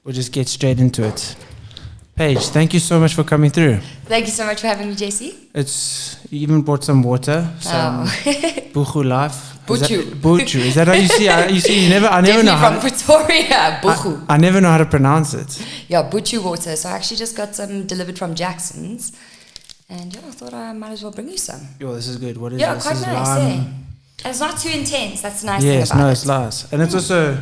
we'll just get straight into it. Paige, thank you so much for coming through. Thank you so much for having me, JC. You even brought some water, some Buchu Life. Buchu. Is that how you see? I never know how. From Pretoria, Buchu. I never know how to pronounce it. Yeah, Buchu water. So I actually just got some delivered from Jackson's, and I thought I might as well bring you some. Yo, this is good. What is this? Yeah, quite nice. And it's not too intense. That's the nice thing about it. Yes, no, it's nice, and it's also.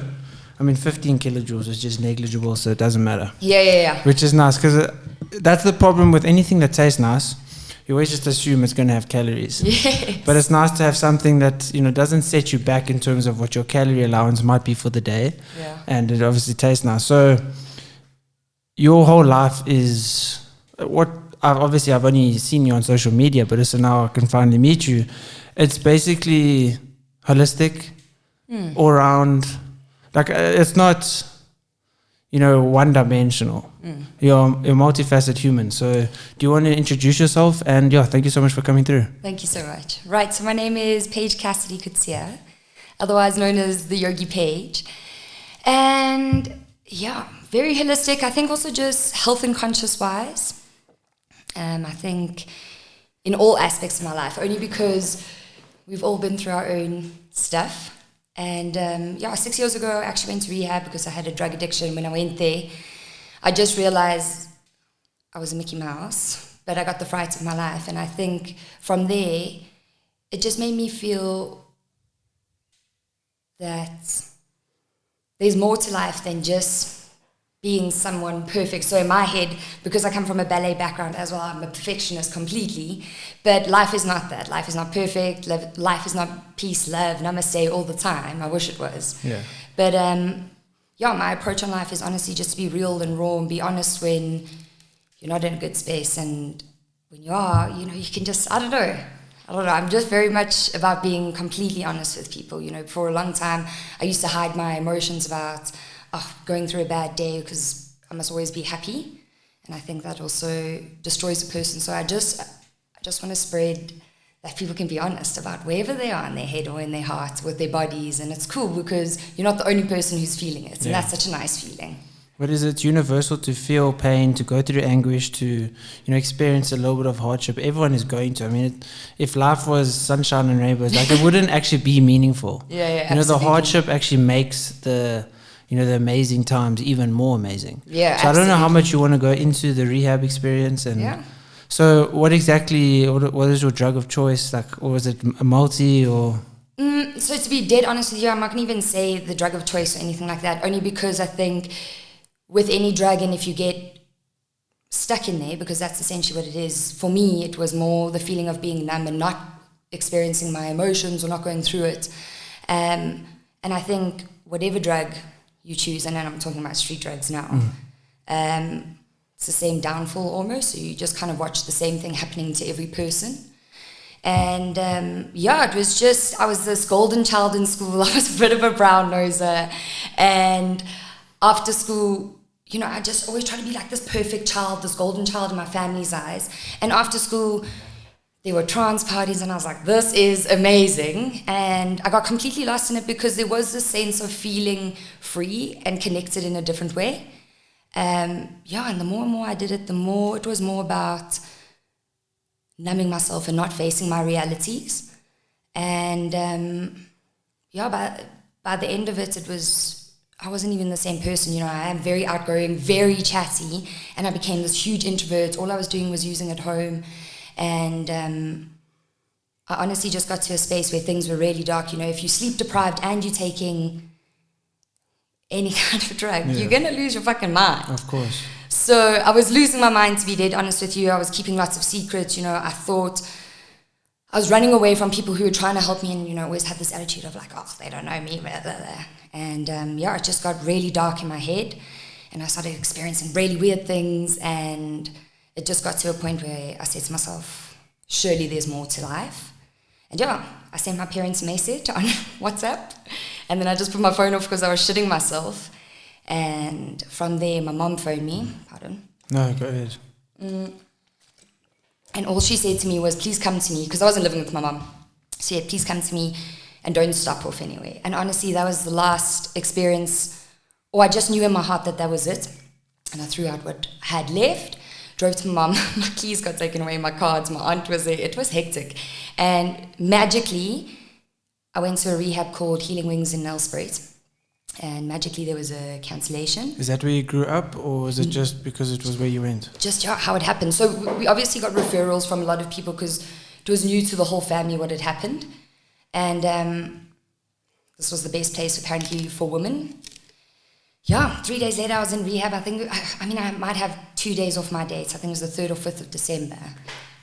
15 kilojoules is just negligible, so it doesn't matter. Yeah. Which is nice, because that's the problem with anything that tastes nice. You always just assume it's going to have calories. Yes. But it's nice to have something that, doesn't set you back in terms of what your calorie allowance might be for the day. Yeah. And it obviously tastes nice. So your whole life is what I've only seen you on social media, but so now I can finally meet you. It's basically holistic, all around. Like, it's not, one-dimensional. You're a multifaceted human. So do you want to introduce yourself? And, thank you so much for coming through. Thank you so much. Right, so my name is Paige Cassidy, otherwise known as the Yogi Paige. And, very holistic. I think also just health and conscious-wise. I think in all aspects of my life, only because we've all been through our own stuff. And 6 years ago, I actually went to rehab because I had a drug addiction. When I went there, I just realized I was a Mickey Mouse, but I got the fright of my life. And I think from there, it just made me feel that there's more to life than just being someone perfect. So in my head, because I come from a ballet background as well, I'm a perfectionist completely. But life is not that. Life is not perfect. Life is not peace, love, namaste all the time. I wish it was. Yeah. But my approach on life is honestly just to be real and raw and be honest when you're not in a good space. And when you are, you can just, I don't know. I'm just very much about being completely honest with people. For a long time, I used to hide my emotions about going through a bad day because I must always be happy, and I think that also destroys a person. So I just want to spread that people can be honest about wherever they are in their head or in their heart with their bodies, and it's cool because you're not the only person who's feeling it, and that's such a nice feeling. What is it? Universal to feel pain, to go through anguish, to experience a little bit of hardship. Everyone is going to. If life was sunshine and rainbows, it wouldn't actually be meaningful. Yeah. The hardship actually makes the amazing times even more amazing. Yeah, so I don't know how much you want to go into the rehab experience. And so what is your drug of choice? Or was it a multi or? So to be dead honest with you, I'm not going to even say the drug of choice or anything like that, only because I think with any drug, and if you get stuck in there, because that's essentially what it is, for me, it was more the feeling of being numb and not experiencing my emotions or not going through it. And I think whatever drug you choose, and then I'm talking about street drugs now, it's the same downfall almost, so you just kind of watch the same thing happening to every person. And it was just, I was this golden child in school. I was a bit of a brown noser, and after school, I just always try to be like this perfect child, this golden child in my family's eyes. And after school, there were trance parties, and I was like, this is amazing. And I got completely lost in it because there was this sense of feeling free and connected in a different way. And the more and more I did it, the more it was more about numbing myself and not facing my realities. And by the end of it, I wasn't even the same person. I am very outgoing, very chatty, and I became this huge introvert. All I was doing was using at home. And I honestly just got to a space where things were really dark. If you're sleep deprived and you're taking any kind of drug, you're going to lose your fucking mind. Of course. So I was losing my mind, to be dead honest with you. I was keeping lots of secrets. I thought I was running away from people who were trying to help me, and always had this attitude of like, they don't know me, blah, blah, blah. And it just got really dark in my head, and I started experiencing really weird things, and it just got to a point where I said to myself, surely there's more to life. And I sent my parents a message on WhatsApp, and then I just put my phone off because I was shitting myself. And from there, my mom phoned me. Pardon? No, go ahead. And all she said to me was, please come to me, because I wasn't living with my mom. She said, please come to me and don't stop off anyway. And honestly, that was the last experience or I just knew in my heart that was it. And I threw out what I had left, drove to my mum, my keys got taken away, my cards, my aunt was there, it was hectic. And magically, I went to a rehab called Healing Wings in Nelspruit, and magically there was a cancellation. Is that where you grew up, or was it just because it was where you went? Just how it happened. So we obviously got referrals from a lot of people because it was new to the whole family what had happened. And this was the best place apparently for women. Yeah, 3 days later I was in rehab. I might have 2 days off my dates. I think it was the 3rd or 5th of December.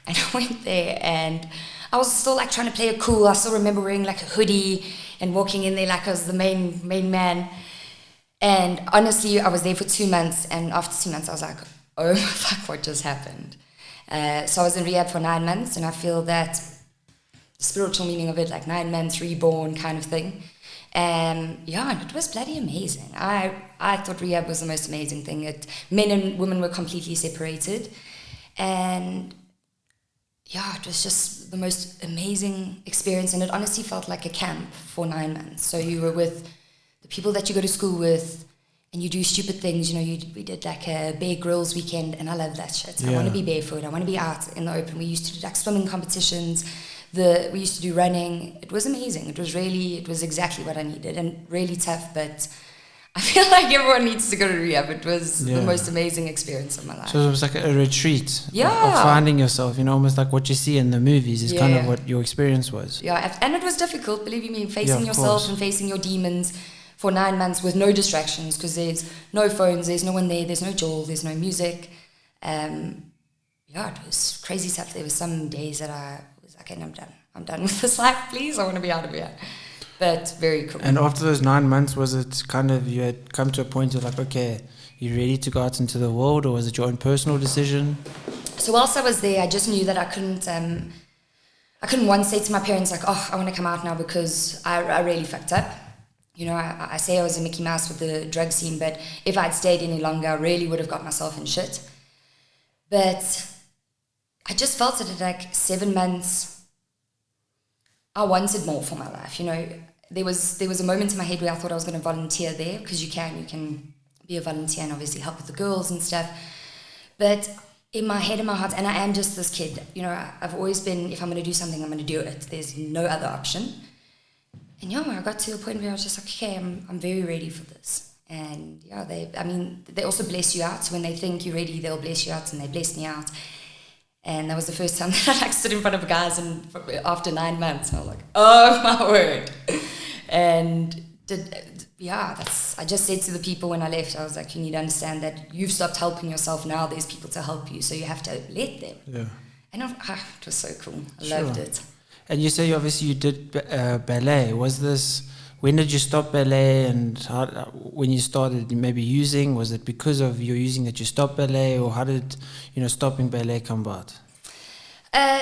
And I went there and I was still like trying to play it cool. I still remember wearing like a hoodie and walking in there like I was the main man. And honestly, I was there for 2 months, and after 2 months I was like, oh fuck, what just happened? So I was in rehab for 9 months, and I feel that the spiritual meaning of it, like 9 months reborn kind of thing. And it was bloody amazing. I thought rehab was the most amazing thing. Men and women were completely separated. And it was just the most amazing experience. And it honestly felt like a camp for 9 months. So you were with the people that you go to school with, and you do stupid things. We did like a Bear Grylls weekend, and I love that shit. Yeah. I want to be barefoot. I want to be out in the open. We used to do like swimming competitions. We used to do running. It was amazing. It was exactly what I needed, and really tough, but I feel like everyone needs to go to rehab. It was the most amazing experience of my life. So it was like a retreat of finding yourself, almost like what you see in the movies is kind of what your experience was. Yeah, and it was difficult, believe me, facing yourself and facing your demons for 9 months with no distractions, because there's no phones, there's no one there, there's no Joel, there's no music. It was crazy stuff. There were some days that I was like, okay, I'm done with this life, please. I want to be out of here. But very cool. And after those 9 months, was it kind of you had come to a point of like, okay, you're ready to go out into the world, or was it your own personal decision? So whilst I was there, I just knew that I couldn't once say to my parents like, oh, I want to come out now, because I really fucked up. I say I was a Mickey Mouse with the drug scene, but if I'd stayed any longer, I really would have got myself in shit. But I just felt it at like 7 months. I wanted more for my life. There was a moment in my head where I thought I was going to volunteer there, because you can be a volunteer and obviously help with the girls and stuff. But in my head, in my heart, and I am just this kid, I've always been, if I'm going to do something, I'm going to do it. There's no other option. And I got to a point where I was just like, okay, I'm very ready for this. And they also bless you out. So when they think you're ready, they'll bless you out, and they blessed me out. And that was the first time that I stood in front of guys, and after 9 months, I was like, oh my word. And I just said to the people when I left, I was like, you need to understand that you've stopped helping yourself. Now there's people to help you, so you have to let them. Yeah. And it was so cool. I loved it. And you say obviously you did ballet. When did you stop ballet, and when you started maybe using, was it because of your using that you stopped ballet, or how did stopping ballet come about?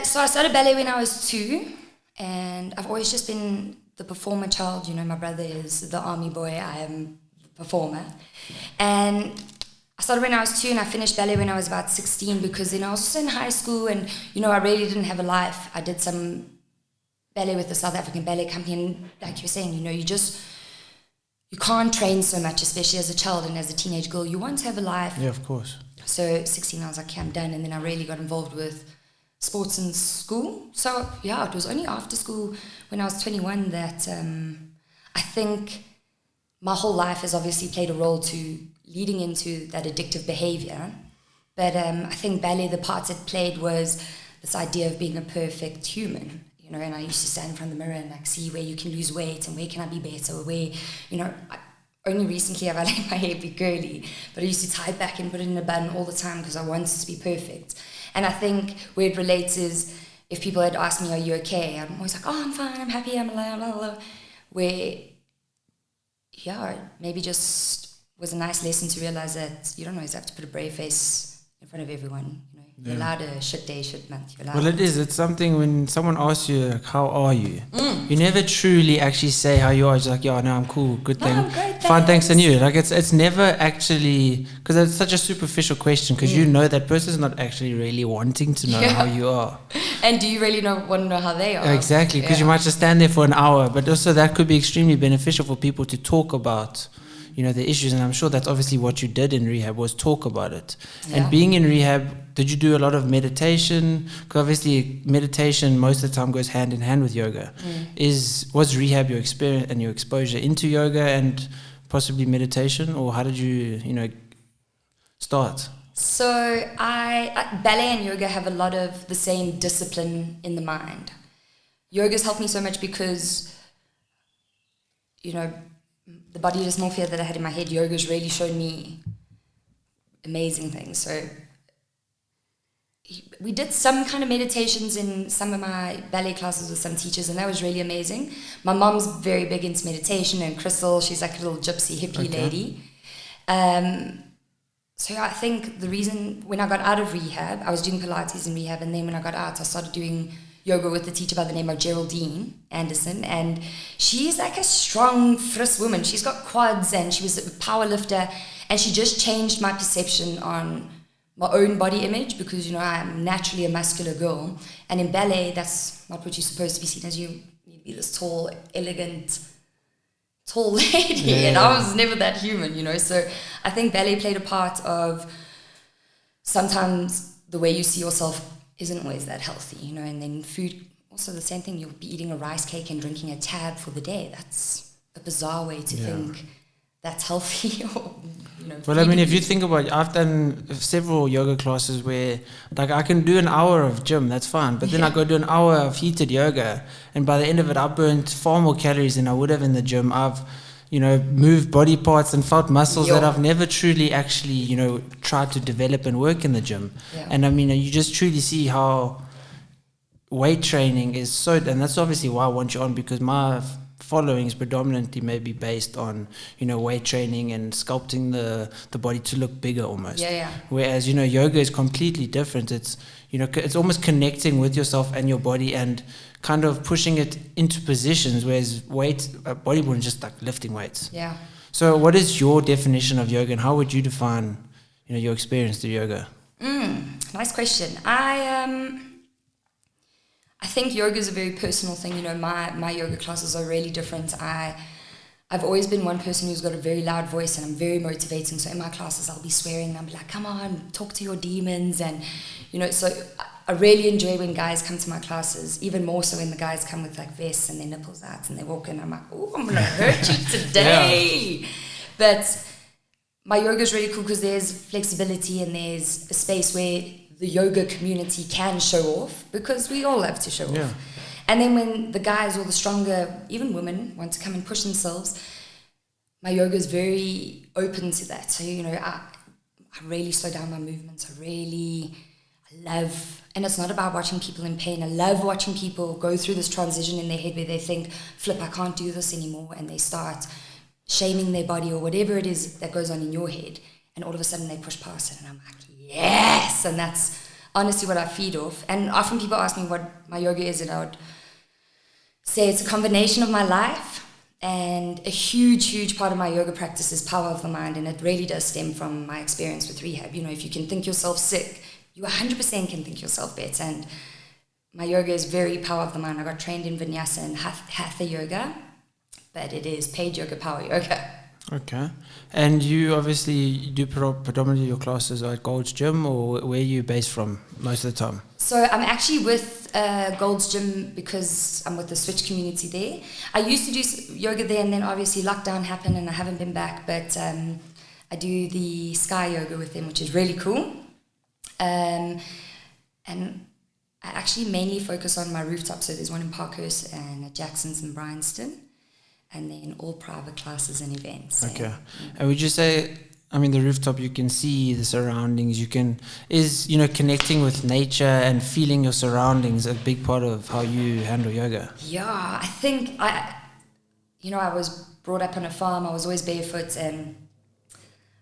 So I started ballet when I was 2, and I've always just been the performer child. My brother is the army boy, I am the performer. And I started when I was 2, and I finished ballet when I was about 16, because then I was also in high school, and I really didn't have a life. I did some ballet with the South African Ballet Company, and like you were saying, you can't train so much, especially as a child and as a teenage girl. You want to have a life. Yeah, of course. So 16, I was like, okay, I'm done. And then I really got involved with sports in school. So it was only after school when I was 21 that I think my whole life has obviously played a role to leading into that addictive behavior. But I think ballet, the part it played was this idea of being a perfect human. And I used to stand in front of the mirror and like see where you can lose weight and where can I be better, or where, only recently have I let my hair be curly, but I used to tie it back and put it in a bun all the time because I wanted to be perfect. And I think where it relates is, if people had asked me, are you okay? I'm always like, oh, I'm fine, I'm happy, I'm alive, blah, blah, blah. Where, maybe just was a nice lesson to realize that you don't always have to put a brave face in front of everyone. You're allowed a shit day, shit month. Well, it's something when someone asks you, like, how are you? You never truly actually say how you are. It's like, no, I'm cool, good thing. I'm great, fine, thanks, and you. Like, it's never actually, because it's such a superficial question, because that person's not actually really wanting to know how you are. And do you really want to know how they are? Exactly, because you might just stand there for an hour, but also that could be extremely beneficial for people to talk about, you know, the issues. And I'm sure that's obviously what you did in rehab, was talk about it. Yeah. And being in rehab, did you do a lot of meditation? Because obviously meditation most of the time goes hand in hand with yoga. Was rehab your experience and your exposure into yoga and possibly meditation, or how did you, you know, start? So ballet and yoga have a lot of the same discipline in the mind. Yoga's helped me so much because, you know, the body dysmorphia that I had in my head, yoga's really shown me amazing things. So we did some kind of meditations in some of my ballet classes with some teachers, and that was really amazing. My mom's very big into meditation, and Crystal, she's like a little gypsy hippie lady. So I think the reason, when I got out of rehab, I was doing Pilates in rehab, and then when I got out, I started doing yoga with a teacher by the name of Geraldine Anderson, and she's like a strong, fierce woman. She's got quads, and she was a power lifter, and she just changed my perception on my own body image, because, you know, I'm naturally a muscular girl, and in ballet, that's not what you're supposed to be seen as. You need to be this tall, elegant, tall lady, and I was never that human, you know. So I think ballet played a part of sometimes the way you see yourself isn't always that healthy, you know. And then food, also the same thing. You'll be eating a rice cake and drinking a tab for the day. That's a bizarre way to think that's healthy. Or, you know, well, I mean, if you think about it, I've done several yoga classes where, like, I can do an hour of gym, that's fine, but then I go do an hour of heated yoga, and by the end of it, I burnt far more calories than I would have in the gym. I've, you know, moved body parts and felt muscles that I've never truly actually, you know, tried to develop and work in the gym. And I mean, you just truly see how weight training is so, and that's obviously why I want you on, because my following is predominantly maybe based on, you know, weight training and sculpting the body to look bigger almost. Whereas, you know, yoga is completely different. It's, you know, it's almost connecting with yourself and your body and kind of pushing it into positions, whereas bodybuilding is just like lifting weights. So what is your definition of yoga, and how would you define, you know, your experience through yoga? Nice question. I think yoga is a very personal thing. You know, my yoga classes are really different. I've always been one person who's got a very loud voice, and I'm very motivating. So in my classes, I'll be swearing, and I'll be like, come on, talk to your demons. And, you know, so I really enjoy when guys come to my classes, even more so when the guys come with like vests and their nipples out and they walk in. I'm like, oh, I'm going to hurt you today. But my yoga is really cool because there's flexibility and there's a space where the yoga community can show off, because we all have to show off. And then when the guys or the stronger, even women, want to come and push themselves, my yoga is very open to that. So, you know, I really slow down my movements. I love, and it's not about watching people in pain. I love watching people go through this transition in their head where they think, flip, I can't do this anymore. And they start shaming their body or whatever it is that goes on in your head. And all of a sudden they push past it. And I'm like, yes. And that's honestly what I feed off. And often people ask me what my yoga is, and I would say it's a combination of my life, and a huge part of my yoga practice is power of the mind. And it really does stem from my experience with rehab. You know, if you can think yourself sick, you 100% can think yourself better. And my yoga is very power of the mind. I got trained in vinyasa and hatha yoga, but it is Paige yoga, power yoga. Okay. And you obviously do predominantly your classes at Gold's Gym, or where are you based from most of the time? So I'm actually with Gold's Gym because I'm with the Switch community there. I used to do yoga there, and then obviously lockdown happened and I haven't been back, but I do the Sky Yoga with them, which is really cool. And I actually mainly focus on my rooftop. So there's one in Parkhurst and at Jackson's in Bryanston. And then all private classes and events. Okay. And would you say, I mean, the rooftop, you can see the surroundings, is, you know, connecting with nature and feeling your surroundings a big part of how you handle yoga? Yeah, I think, I was brought up on a farm. I was always barefoot, and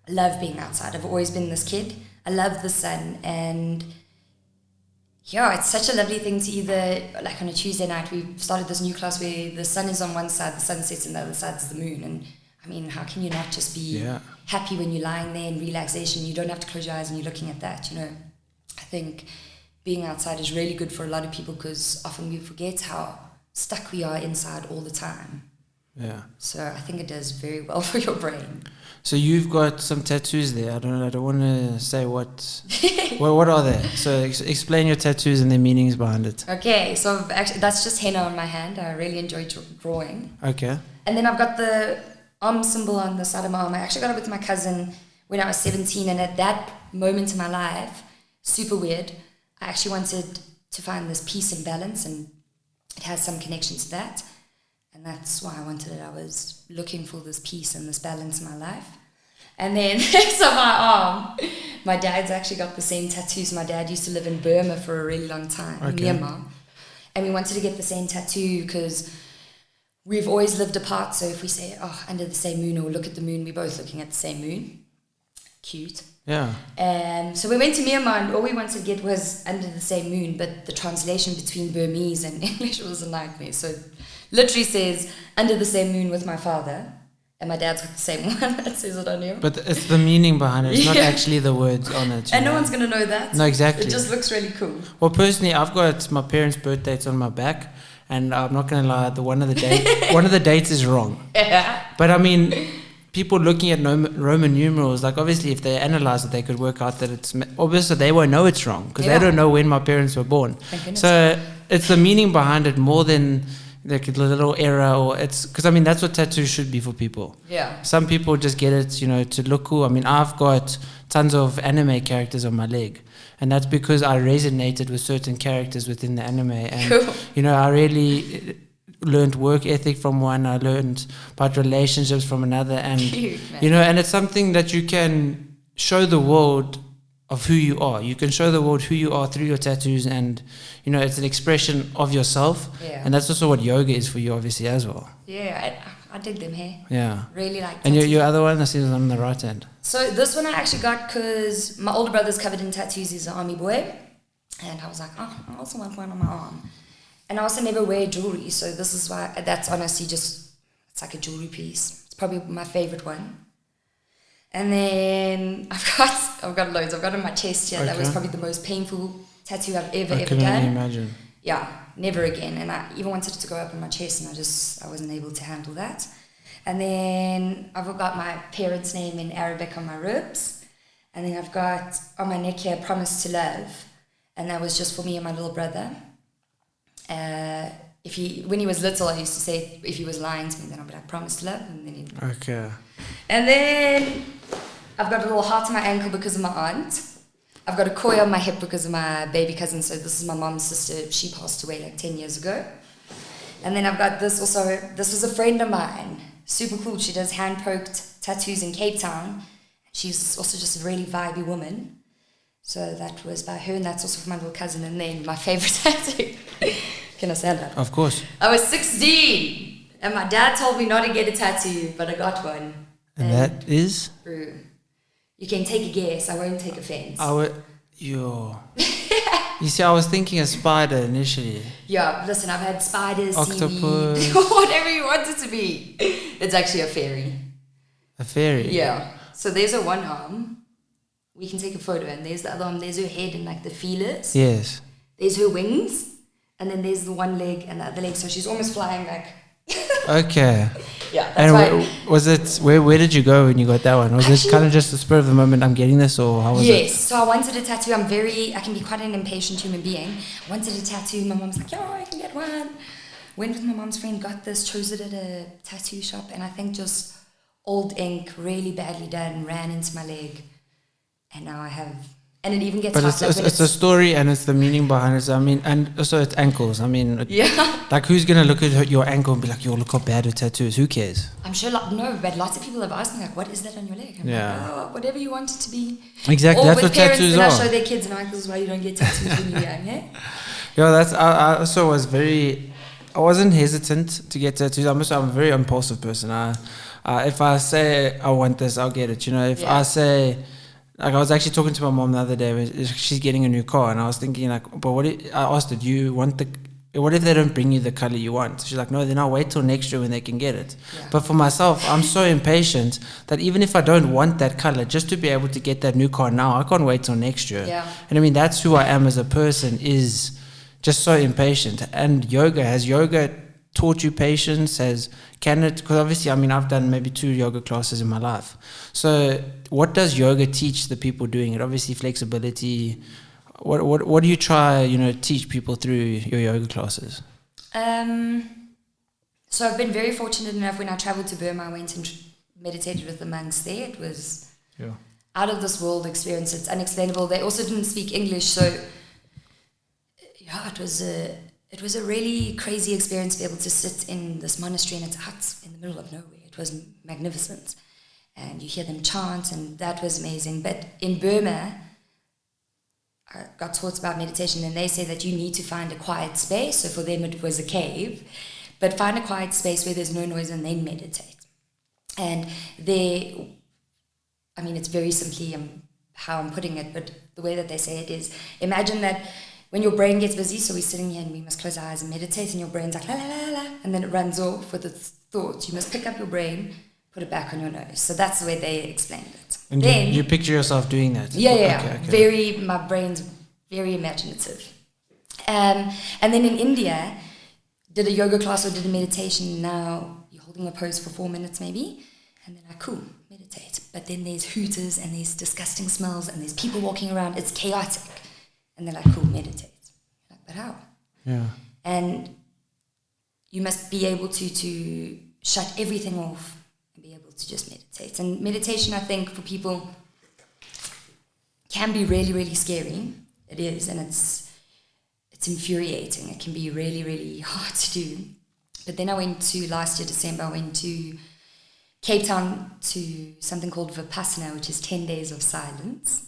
I love being outside. I've always been this kid. I love the sun, and yeah, it's such a lovely thing to either, like on a Tuesday night, we've started this new class where the sun is on one side, the sun sets, and the other side is the moon. And I mean, how can you not just be happy when you're lying there in relaxation? You don't have to close your eyes and you're looking at that, you know. I think being outside is really good for a lot of people, because often we forget how stuck we are inside all the time. Yeah. So I think it does very well for your brain. So you've got some tattoos there. I don't want to say what. What are they? So explain your tattoos and their meanings behind it. Okay, so actually that's just henna on my hand. I really enjoy drawing. Okay. And then I've got the arm symbol on the side of my arm. I actually got it with my cousin when I was 17, and at that moment in my life, super weird, I actually wanted to find this peace and balance, and it has some connection to that. And that's why I wanted it. I was looking for this peace and this balance in my life. And then next on my arm, my dad's actually got the same tattoos. My dad used to live in Burma for a really long time, in Myanmar. And we wanted to get the same tattoo because we've always lived apart. So if we say, oh, under the same moon, or look at the moon, we're both looking at the same moon. Cute. Yeah. So we went to Myanmar, and all we wanted to get was under the same moon, but the translation between Burmese and English was a nightmare. So it literally says, under the same moon with my father. And my dad's got the same one that says it on you. But it's the meaning behind it. It's not actually the words on it. And no one's going to know that. No, exactly. It just looks really cool. Well, personally, I've got my parents' birth dates on my back. And I'm not going to lie, one of the dates is wrong. Yeah. But I mean, people looking at Roman numerals, like obviously if they analyze it, they could work out that it's... Obviously, they won't know it's wrong because they don't know when my parents were born. So it's the meaning behind it more than... like a little error, or it's because I mean that's what tattoos should be for people. Yeah. Some people just get it, you know, to look cool. I mean, I've got tons of anime characters on my leg, and that's because I resonated with certain characters within the anime, and cool. You know, I really learned work ethic from one. I learned about relationships from another, and Cute, you know, and it's something that you can show the world of who you are. You can show the world who you are through your tattoos, and you know, it's an expression of yourself. Yeah. And that's also what yoga is for you, obviously, as well. Yeah, I dig them here. Yeah. Really like And tattoos. your other one, I see is on the right hand. So this one I actually got because my older brother's covered in tattoos. He's an army boy. And I was like, oh, I also want one on my arm. And I also never wear jewelry. So this is why, that's honestly just, it's like a jewelry piece. It's probably my favorite one. And then I've got loads. I've got on my chest here. Okay. That was probably the most painful tattoo I've ever done. I can only imagine. Yeah, never again. And I even wanted it to go up on my chest, and I wasn't able to handle that. And then I've got my parents' name in Arabic on my ribs. And then I've got on my neck here, Promise to Love. And that was just for me and my little brother. When he was little, I used to say if he was lying to me, then I'd be like, Promise to Love. And then he'd... Okay. And then I've got a little heart on my ankle because of my aunt. I've got a koi on my hip because of my baby cousin. So this is my mom's sister. She passed away like 10 years ago. And then I've got this also. This was a friend of mine. Super cool. She does hand-poked tattoos in Cape Town. She's also just a really vibey woman. So that was by her, and that's also for my little cousin. And then my favorite tattoo. Can I say that? Of course. I was 16, and my dad told me not to get a tattoo, but I got one. And that is? You can take a guess. I won't take offense. You see, I was thinking a spider initially. Yeah, listen, I've had spiders, octopus, seaweed, whatever you want it to be. It's actually a fairy. A fairy? Yeah. So there's her one arm. We can take a photo, and there's the other arm. There's her head and like the feelers. Yes. There's her wings, and then there's the one leg and the other leg. So she's almost flying like. Okay. Yeah, that's and why. Was it where did you go when you got that one? Was it kind of just the spur of the moment? I'm getting this, or how was it? Yes. So I wanted a tattoo. I can be quite an impatient human being. Wanted a tattoo. My mom's like, "Yo, I can get one." Went with my mom's friend, got this, chose it at a tattoo shop, and I think just old ink, really badly done, ran into my leg, and now I have. And it even gets. But it's a story, and it's the meaning behind it. I mean, and also it's ankles. I mean, yeah. Like, who's gonna look at your ankle and be like, "Yo, look how bad her tattoo is"? Who cares? I'm sure, no, but lots of people have asked me like, "What is that on your leg?" I'm like, "Oh, whatever you want it to be." Exactly, or that's with what parents, tattoos then are. I show their kids, and I'm like, "This is why you don't get tattoos when you're young, eh?" Yeah, I also was very. I wasn't hesitant to get tattoos. I'm a very impulsive person. If I say I want this, I'll get it. You know, if I say. Like, I was actually talking to my mom the other day. She's getting a new car, and I was thinking, like, but I asked her, do you want what if they don't bring you the color you want? She's like, no, then I'll wait till next year when they can get it. Yeah. But for myself, I'm so impatient that even if I don't want that color, just to be able to get that new car now, I can't wait till next year. Yeah. And I mean, that's who I am as a person, is just so impatient. And yoga taught you patience? Can it? Because obviously, I mean, I've done maybe 2 yoga classes in my life. So, what does yoga teach the people doing it? Obviously, flexibility. What do you try, teach people through your yoga classes? So I've been very fortunate enough. When I traveled to Burma, I went and meditated with the monks there. It was out of this world experience. It's unexplainable. They also didn't speak English, so it was a really crazy experience to be able to sit in this monastery, and it's out in the middle of nowhere. It was magnificent, and you hear them chant, and that was amazing. But in Burma, I got taught about meditation, and they say that you need to find a quiet space. So for them, it was a cave. But find a quiet space where there's no noise and then meditate. And it's very simply how I'm putting it, but the way that they say it is, imagine that when your brain gets busy, so we're sitting here and we must close our eyes and meditate, and your brain's like, la, la, la, la, and then it runs off with its thoughts. You must pick up your brain, put it back on your nose. So that's the way they explained it. And then, you picture yourself doing that? Yeah. Okay. My brain's very imaginative. And then in India, did a yoga class or did a meditation. Now you're holding a pose for 4 minutes maybe, and then cool, meditate. But then there's hooters and there's disgusting smells and there's people walking around. It's chaotic. And they're like, cool, meditate. You're like, but how? Yeah. And you must be able to shut everything off and be able to just meditate. And meditation, I think, for people can be really, really scary. It is, and it's infuriating. It can be really, really hard to do. But then last year, December, I went to Cape Town to something called Vipassana, which is 10 days of silence.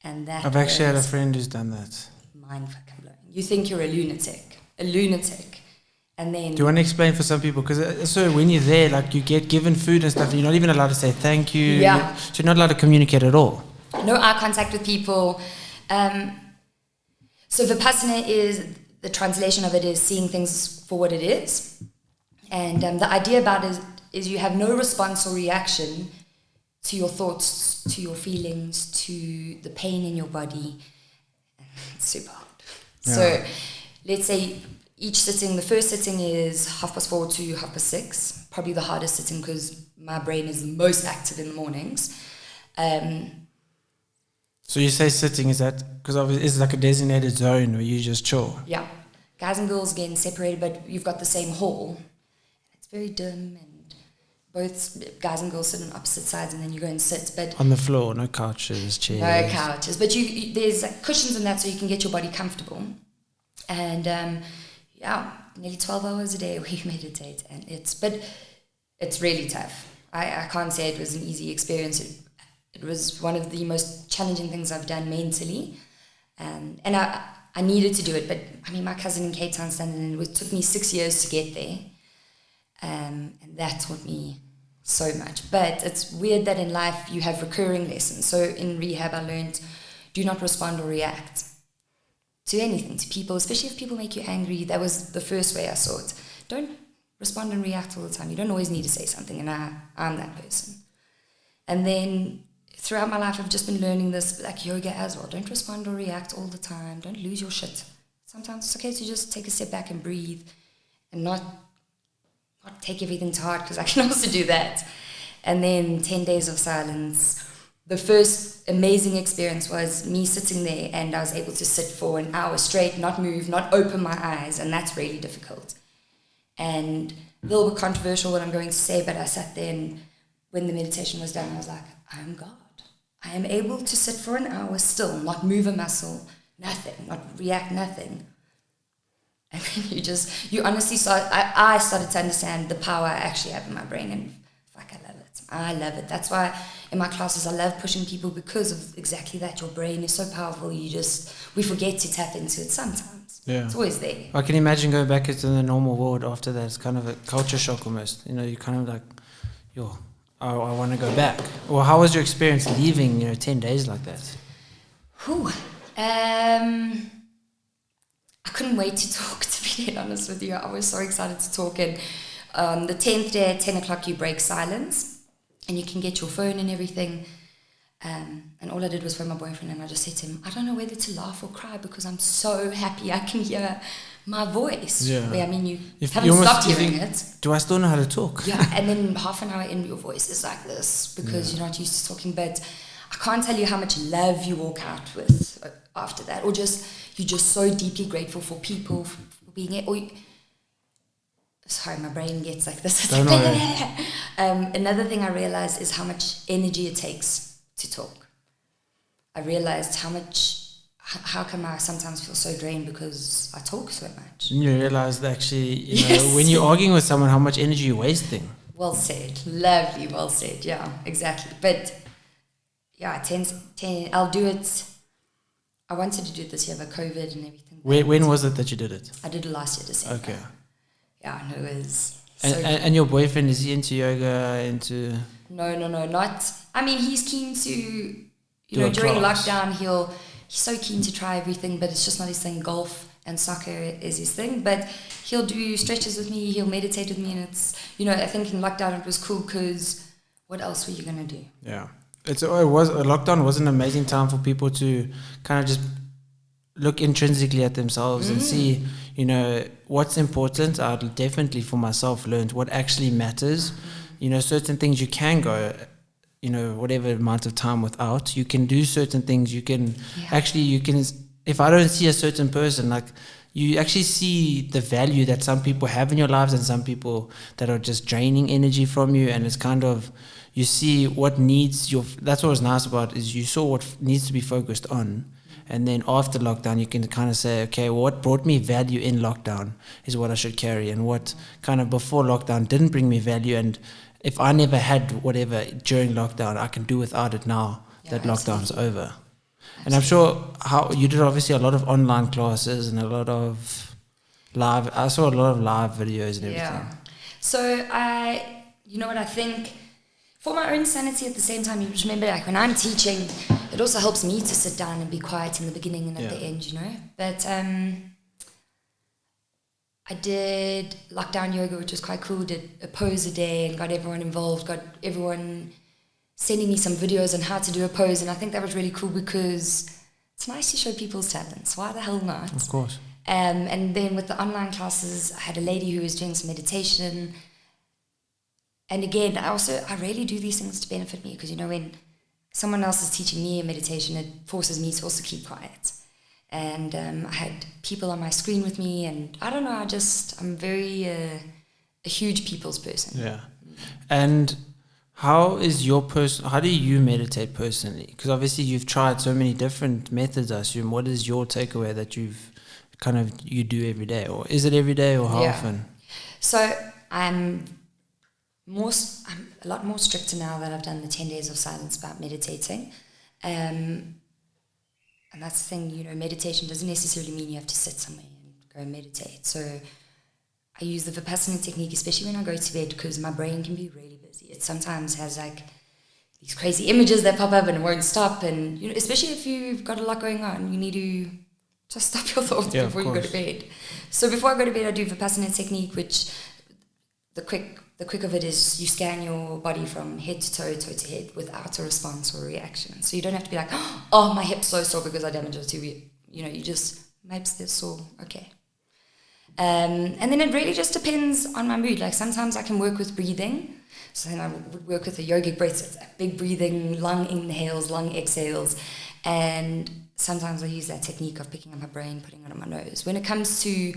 And that I've actually had a friend who's done that. Mind fucking blowing. You think you're a lunatic. And then... Do you want to explain for some people? Because so when you're there, like you get given food and stuff, and you're not even allowed to say thank you. Yeah. So you're not allowed to communicate at all. No eye contact with people. So Vipassana is, the translation of it is seeing things for what it is. And the idea about it is you have no response or reaction to your thoughts, to your feelings, to the pain in your body. It's super hard. Yeah. So let's say each sitting, the first sitting is 4:30 to 6:30, probably the hardest sitting because my brain is the most active in the mornings. So you say sitting, is that because it's like a designated zone where you just chill? Yeah. Guys and girls getting separated, but you've got the same hall. It's very dim, and both guys and girls sit on opposite sides, and then you go and sit. But on the floor, no couches, chairs. No couches, but there's cushions and that, so you can get your body comfortable. And nearly 12 hours a day we meditate, and it's really tough. I can't say it was an easy experience. It was one of the most challenging things I've done mentally. And I needed to do it, but my cousin in Cape Town standing in it took me 6 years to get there. And that taught me so much. But it's weird that in life you have recurring lessons. So in rehab I learned, do not respond or react to anything, to people, especially if people make you angry. That was the first way I saw it. Don't respond and react all the time. You don't always need to say something, and I'm that person. And then throughout my life, I've just been learning this, like yoga as well. Don't respond or react all the time. Don't lose your shit. Sometimes it's okay to just take a step back and breathe and not take everything to heart, because I can also do that. And then 10 days of silence. The first amazing experience was me sitting there, and I was able to sit for an hour straight, not move, not open my eyes, and that's really difficult. And a little bit controversial what I'm going to say, but I sat there, and when the meditation was done, I was like, I am God. I am able to sit for an hour still, not move a muscle, nothing, not react, nothing. And then you honestly I started to understand the power I actually have in my brain, and fuck, I love it. I love it. That's why in my classes I love pushing people, because of exactly that. Your brain is so powerful, we forget to tap into it sometimes. Yeah. It's always there. I can imagine going back into the normal world after that. It's kind of a culture shock almost. You're kind of like, I want to go back. Well, how was your experience leaving, 10 days like that? I couldn't wait to talk, to be dead honest with you. I was so excited to talk. And the 10th day at 10 o'clock, you break silence, and you can get your phone and everything. And all I did was phone my boyfriend, and I just said to him, I don't know whether to laugh or cry because I'm so happy I can hear my voice. Yeah. Where, I mean, you If haven't you almost- stopped you hearing think, it. Do I still know how to talk? Yeah, and then half an hour in, your voice is like this because you're not used to talking. But I can't tell you how much love you walk out with after that, or just you're just so deeply grateful for people for being it. Sorry, my brain gets like this. Don't worry. Another thing I realized is how much energy it takes to talk. I realized how come I sometimes feel so drained because I talk so much. And you realize that actually, Yes. when you're arguing with someone, how much energy you're wasting. Well said. Lovely, well said. Yeah, exactly. But yeah, I'll do it. I wanted to do it this year, but COVID and everything. When was it that you did it? I did it last year, December. Okay. Yeah, no, it was And your boyfriend, is he into yoga, into... No, not... I mean, he's keen to... Do a during class. lockdown, he's so keen to try everything, but it's just not his thing. Golf and soccer is his thing, but he'll do stretches with me, he'll meditate with me, and it's... I think in lockdown it was cool because what else were you going to do? Yeah. Lockdown was an amazing time for people to kind of just look intrinsically at themselves and see, what's important. I definitely for myself learned what actually matters. Certain things you can go, whatever amount of time without. You can do certain things. You can if I don't see a certain person, like you actually see the value that some people have in your lives and some people that are just draining energy from you. And it's kind of, you see what needs that's what was nice about is you saw what needs to be focused on. And then after lockdown, you can kind of say, okay, well, what brought me value in lockdown is what I should carry. And what kind of before lockdown didn't bring me value. And if I never had whatever during lockdown, I can do without it now that lockdown's over. And I'm sure how you did obviously a lot of online classes and a lot of I saw a lot of live videos and everything. Yeah. So what I think for my own sanity at the same time, you just remember, like when I'm teaching, it also helps me to sit down and be quiet in the beginning and at the end, But I did lockdown yoga, which was quite cool, did a pose a day and got everyone involved, got everyone sending me some videos on how to do a pose. And I think that was really cool because it's nice to show people's talents. Why the hell not? Of course. And then with the online classes, I had a lady who was doing some meditation. And again, I really do these things to benefit me because, when someone else is teaching me a meditation, it forces me to also keep quiet. And I had people on my screen with me, and I don't know, I'm very a huge people's person. Yeah. And how do you meditate personally? Because obviously you've tried so many different methods, I assume. What is your takeaway that you do every day? Or is it every day or how often? So I'm a lot more stricter now that I've done the 10 days of silence about meditating. And that's the thing, meditation doesn't necessarily mean you have to sit somewhere and go and meditate. So I use the Vipassana technique, especially when I go to bed, because my brain can be really busy. It sometimes has like these crazy images that pop up and it won't stop. And, especially if you've got a lot going on, you need to just stop your thoughts before you go to bed. So before I go to bed, I do Vipassana technique, which the quick of it is you scan your body from head to toe to head without a response or a reaction. So you don't have to be like, oh, my hip's so sore because I damaged it too. You just, maybe they're sore, okay. And then it really just depends on my mood. Like sometimes I can work with breathing. So then I would work with a yogic breath. So it's big breathing, long inhales, long exhales. And sometimes I use that technique of picking up my brain, putting it on my nose. When it comes to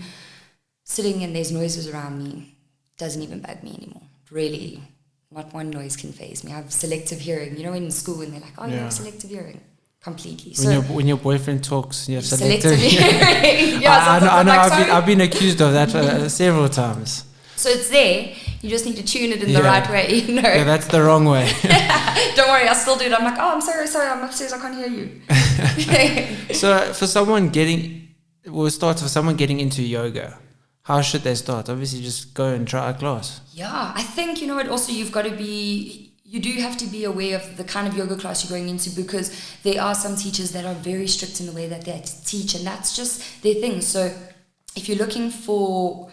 sitting and there's noises around me, it doesn't even bug me anymore. Really, not one noise can faze me. I have selective hearing. In school when they're like, oh, you have selective hearing. Completely. When your boyfriend talks, you have selective hearing. I know. I've been accused of that several times. So it's there. You just need to tune it in the right way. Yeah, that's the wrong way. Don't worry, I still do it. I'm like, oh, I'm sorry, I'm upstairs, I can't hear you. So for someone getting into yoga, how should they start? Obviously, just go and try a class. Yeah, I think, also you do have to be aware of the kind of yoga class you're going into, because there are some teachers that are very strict in the way that they teach, and that's just their thing. So if you're looking for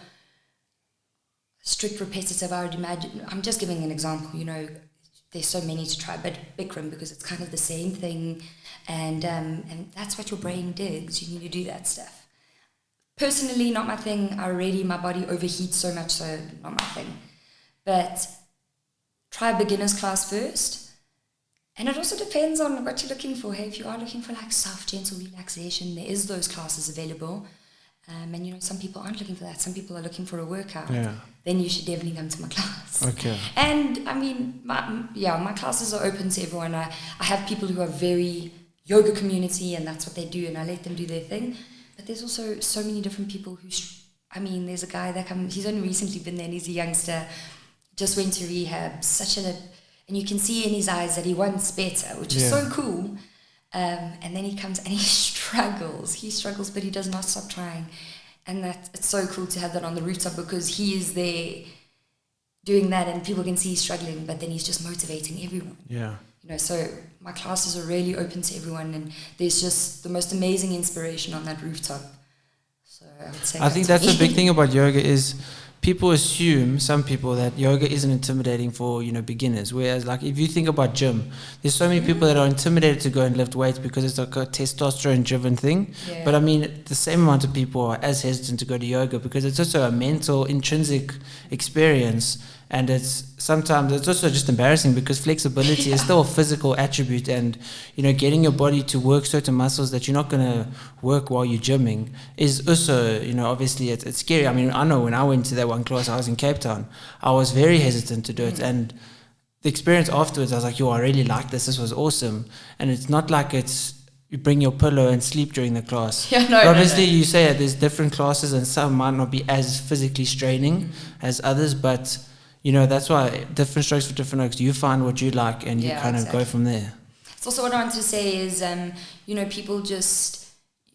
strict repetitive, I would imagine, I'm just giving an example, there's so many to try, but Bikram, because it's kind of the same thing, and that's what your brain digs. You need to do that stuff. Personally, not my thing. My body overheats so much, so not my thing. But try a beginner's class first. And it also depends on what you're looking for. Hey, if you are looking for like soft, gentle relaxation, there is those classes available. And you know, some people aren't looking for that. Some people are looking for a workout. Yeah. Then you should definitely come to my class. Okay. And I mean, my classes are open to everyone. I have people who are very yoga community, and that's what they do, and I let them do their thing. But there's also so many different people who, there's a guy that he's only recently been there, and he's a youngster, just went to rehab, and you can see in his eyes that he wants better, which is so cool. And then he comes and he struggles, but he does not stop trying. And it's so cool to have that on the rooftop, because he is there doing that and people can see he's struggling, but then he's just motivating everyone. Yeah. You know, so my classes are really open to everyone, and there's just the most amazing inspiration on that rooftop. So I would say I think that's the big thing about yoga is people assume, some people, that yoga isn't intimidating for, you know, beginners. Whereas, like, if you think about gym, there's so many people that are intimidated to go and lift weights because it's like a testosterone-driven thing. Yeah. But I mean, the same amount of people are as hesitant to go to yoga because it's also a mental, intrinsic experience. And sometimes it's also just embarrassing because flexibility is still a physical attribute, and, you know, getting your body to work certain muscles that you're not going to work while you're gymming is also, you know, obviously it's scary. I mean, I know when I went to that one class, I was in Cape Town, I was very hesitant to do it. And the experience afterwards, I was like, yo, I really like this. This was awesome. And it's not like you bring your pillow and sleep during the class. Yeah, but obviously, you say it, there's different classes and some might not be as physically straining as others, but you know, that's why different strokes for different oaks. You find what you like and you kind of go from there. It's also what I wanted to say is, you know, people just,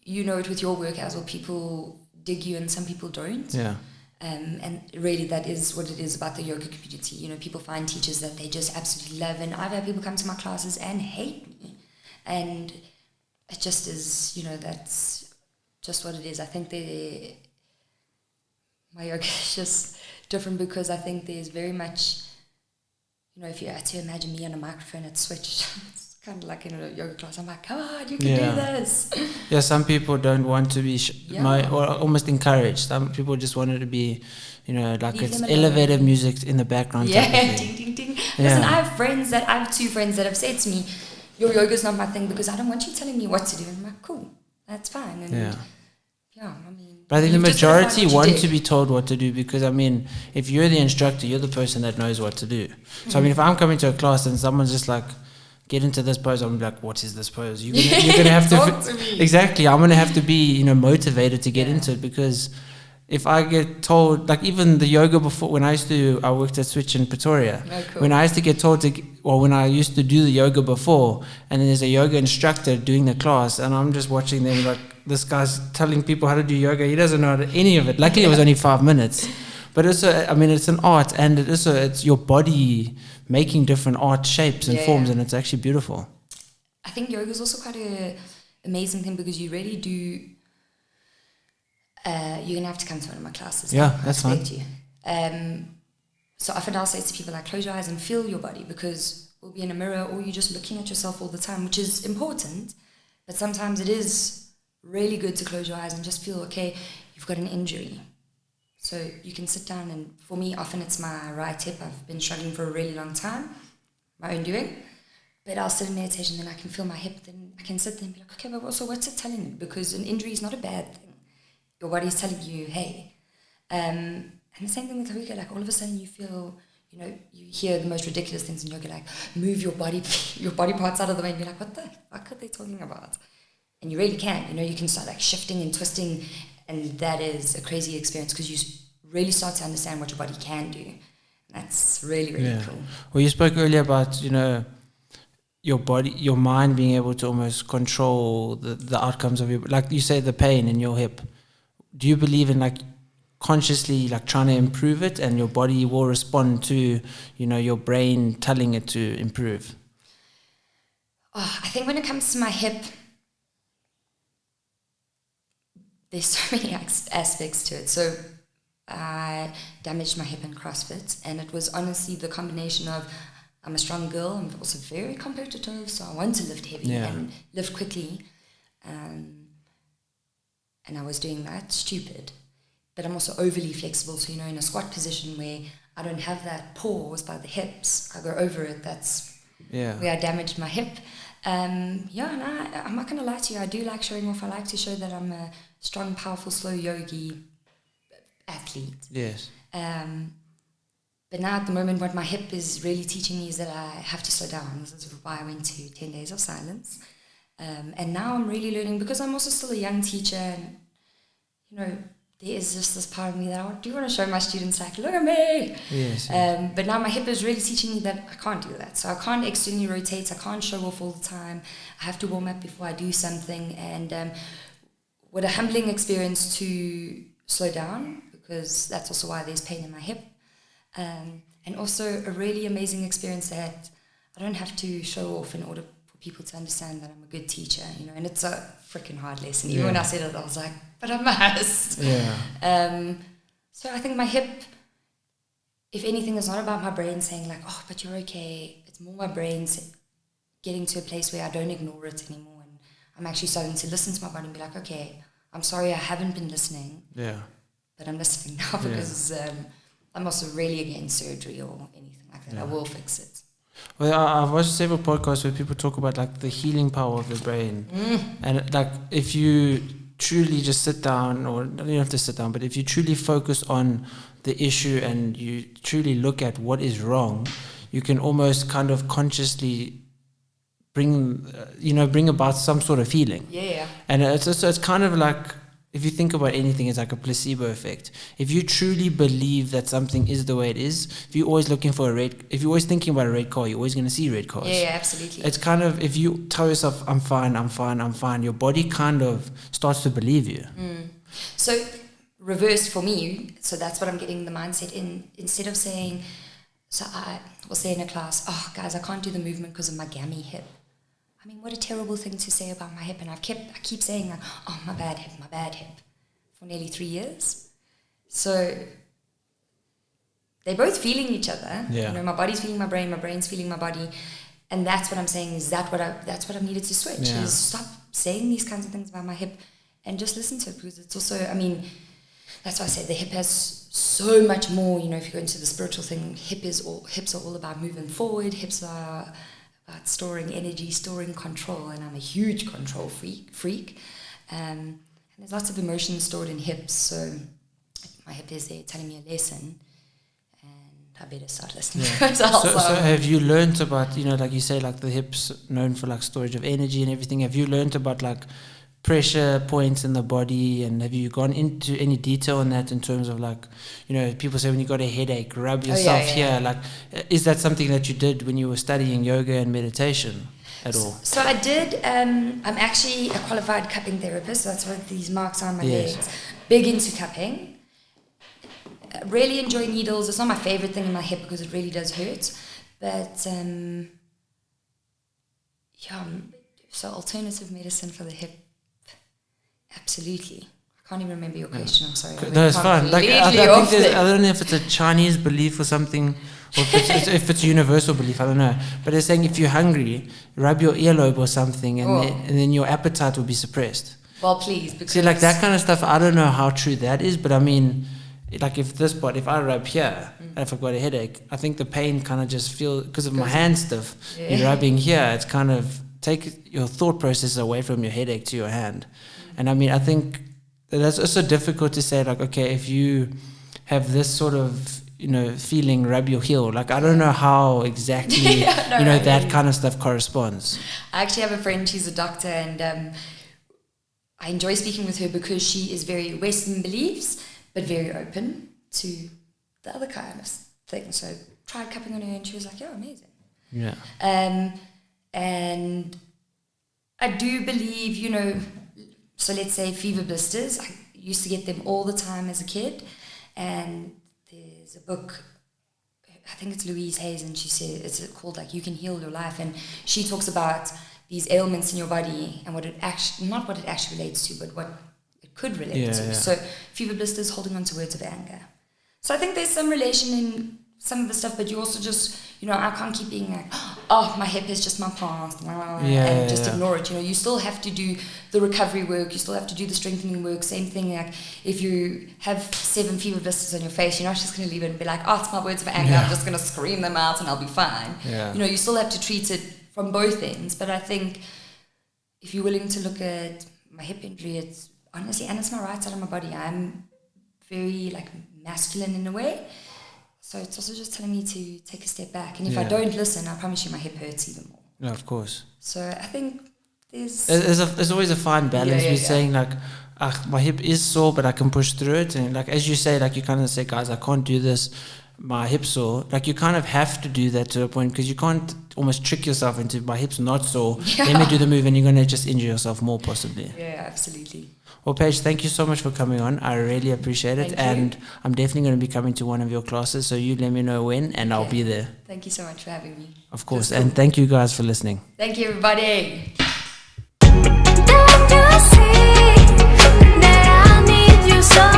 you know it with your work as well, people dig you and some people don't. Yeah. And really that is what it is about the yoga community. You know, people find teachers that they just absolutely love, and I've had people come to my classes and hate me. And it just is, you know, that's just what it is. I think my yoga is just different because I think there's very much, you know, if you had to imagine me on a microphone at Switch, it's kind of like in a yoga class. I'm like, come on, you can do this. Yeah, some people don't want to be or almost encouraged. Some people just want it to be, you know, like it's elevator music in the background. Yeah, ding, ding, ding. Listen, I have two friends that have said to me, your yoga's not my thing because I don't want you telling me what to do. And I'm like, cool, that's fine. And I mean, but I think the majority want to be told what to do because, I mean, if you're the instructor, you're the person that knows what to do. So, I mean, if I'm coming to a class and someone's just like, get into this pose, I'm like, what is this pose? You're gonna have to... Exactly. I'm going to have to be, you know, motivated to get into it, because if I get told, like even the yoga before, when I worked at Switch in Pretoria. Oh, cool. When I used to get told when I used to do the yoga before, and then there's a yoga instructor doing the class, and I'm just watching them like, this guy's telling people how to do yoga. He doesn't know any of it. Luckily, it was only 5 minutes. But also, I mean, it's an art, and it's your body making different art shapes and forms, and it's actually beautiful. I think yoga is also quite an amazing thing because you really do... you're going to have to come to one of my classes. Yeah, that's fine. You. So often I'll say to people, like, close your eyes and feel your body, because we'll be in a mirror or you're just looking at yourself all the time, which is important. But sometimes it is really good to close your eyes and just feel, okay, you've got an injury. So you can sit down, and for me, often it's my right hip. I've been struggling for a really long time, my own doing. But I'll sit in meditation, then I can feel my hip, then I can sit there and be like, okay, but also what's it telling me? Because an injury is not a bad thing. Your body's telling you, hey. And the same thing with yoga, like all of a sudden you feel, you know, you hear the most ridiculous things in yoga, like move your body parts out of the way, and you're like, what the fuck are they talking about? And you really can, you know, you can start like shifting and twisting, and that is a crazy experience because you really start to understand what your body can do. And that's really, really cool. Well, you spoke earlier about, you know, your body, your mind being able to almost control the outcomes of your, like you say, the pain in your hip. Do you believe in like consciously like trying to improve it, and your body will respond to, you know, your brain telling it to improve? Oh, I think when it comes to my hip, there's so many aspects to it. So I damaged my hip in CrossFit, and it was honestly the combination of I'm a strong girl. I'm also very competitive, so I want to lift heavy and lift quickly. And I was doing that, stupid. But I'm also overly flexible, so, in a squat position where I don't have that pause by the hips, I go over it. That's where I damaged my hip. And I'm not going to lie to you. I do like showing off. I like to show that I'm a strong, powerful, slow yogi athlete. Yes. But now at the moment, what my hip is really teaching me is that I have to slow down. This is why I went to 10 days of silence. And now I'm really learning, because I'm also still a young teacher, and, there is just this part of me that I do want to show my students, like, look at me. Yes. But now my hip is really teaching me that I can't do that. So I can't externally rotate. I can't show off all the time. I have to warm up before I do something. And what a humbling experience to slow down, because that's also why there's pain in my hip. And also a really amazing experience that I don't have to show off in order for people to understand that I'm a good teacher, and it's a freaking hard lesson. Even when I said it, I was like, but I must. Yeah. So I think my hip, if anything, is not about my brain saying like, oh, but you're okay. It's more my brain getting to a place where I don't ignore it anymore. And I'm actually starting to listen to my body and be like, okay, I'm sorry I haven't been listening. Yeah. But I'm listening now because I'm also really against surgery or anything like that. I will fix it. Well, I've watched several podcasts where people talk about like the healing power of the brain. And like if you truly just sit down, or you don't have to sit down, but if you truly focus on the issue and you truly look at what is wrong, you can almost kind of consciously bring about some sort of healing. Yeah. And it's kind of like, if you think about anything, it's like a placebo effect. If you truly believe that something is the way it is, if you're always thinking about a red car, you're always going to see red cars. Yeah, absolutely. It's kind of, if you tell yourself, I'm fine, your body kind of starts to believe you. So reversed for me, so that's what I'm getting the mindset in. Instead of saying, so I will say in a class, oh guys, I can't do the movement because of my gammy hip. I mean, what a terrible thing to say about my hip. And I keep saying, like, oh, my bad hip, for nearly 3 years. So they're both feeling each other. Yeah. My body's feeling my brain's feeling my body. And that's what I'm saying, is that's what I've needed to switch, is stop saying these kinds of things about my hip and just listen to it. Because it's also, I mean, that's why I said the hip has so much more, if you go into the spiritual thing, hips are all about moving forward. Hips are about storing energy, storing control, and I'm a huge control freak. And there's lots of emotions stored in hips, so my hip is there telling me a lesson, and I better start listening to it also. So have you learned about, like you say, like the hips known for like storage of energy and everything, have you learned about like pressure points in the body, and have you gone into any detail on that in terms of like, people say when you got a headache, rub yourself here. Like, is that something that you did when you were studying yoga and meditation at all? So I did. I'm actually a qualified cupping therapist. That's what these marks are on my legs. Big into cupping. Really enjoy needles. It's not my favorite thing in my hip because it really does hurt. But so alternative medicine for the hip. Absolutely. I can't even remember your question. I'm sorry. No, it's fine. Like, I don't know if it's a Chinese belief or something, or if it's a universal belief. I don't know. But they're saying if you're hungry, rub your earlobe or something, and then your appetite will be suppressed. Well, please. Because see, like that kind of stuff, I don't know how true that is, but I mean, like if I rub here, and if I've got a headache, I think the pain kind of just feels, because of my hand stuff, you're rubbing here, it's kind of take your thought process away from your headache to your hand. And I mean, I think that's also difficult to say, like, okay, if you have this sort of, feeling, rub your heel. Like, I don't know how exactly, that kind of stuff corresponds. I actually have a friend, she's a doctor, and I enjoy speaking with her because she is very Western beliefs, but very open to the other kind of thing. So I tried cupping on her, and she was like, yeah, amazing. Yeah. And I do believe, so let's say fever blisters, I used to get them all the time as a kid, and there's a book, I think it's Louise Hayes, and she said it's called like You Can Heal Your Life, and she talks about these ailments in your body and what it actually, not what it actually relates to, but what it could relate to. So fever blisters, holding on to words of anger. So I think there's some relation in some of the stuff, but you also just, You know, I can't keep being like, oh, my hip is just my past, Yeah, just yeah. ignore it. You know, you still have to do the recovery work. You still have to do the strengthening work. Same thing, like if you have 7 fever blisters on your face, you're not just going to leave it and be like, oh, it's my words of anger. I'm just going to scream them out and I'll be fine. Yeah. You know, you still have to treat it from both ends. But I think if you're willing to look at my hip injury, it's honestly, and it's my right side of my body. I'm very like masculine in a way. So it's also just telling me to take a step back. And if I don't listen, I promise you my hip hurts even more. No, of course. So I think there's always a fine balance with saying like, my hip is sore, but I can push through it. And like, as you say, like you kind of say, guys, I can't do this. My hip's sore. Like you kind of have to do that to a point because you can't almost trick yourself into my hip's not sore. Let me do the move and you're going to just injure yourself more possibly. Yeah, absolutely. Well, Paige, thank you so much for coming on. I really appreciate it. And I'm definitely going to be coming to one of your classes. So you let me know when and I'll be there. Thank you so much for having me. Of course. And thank you guys for listening. Thank you, everybody. Don't you see that I need you so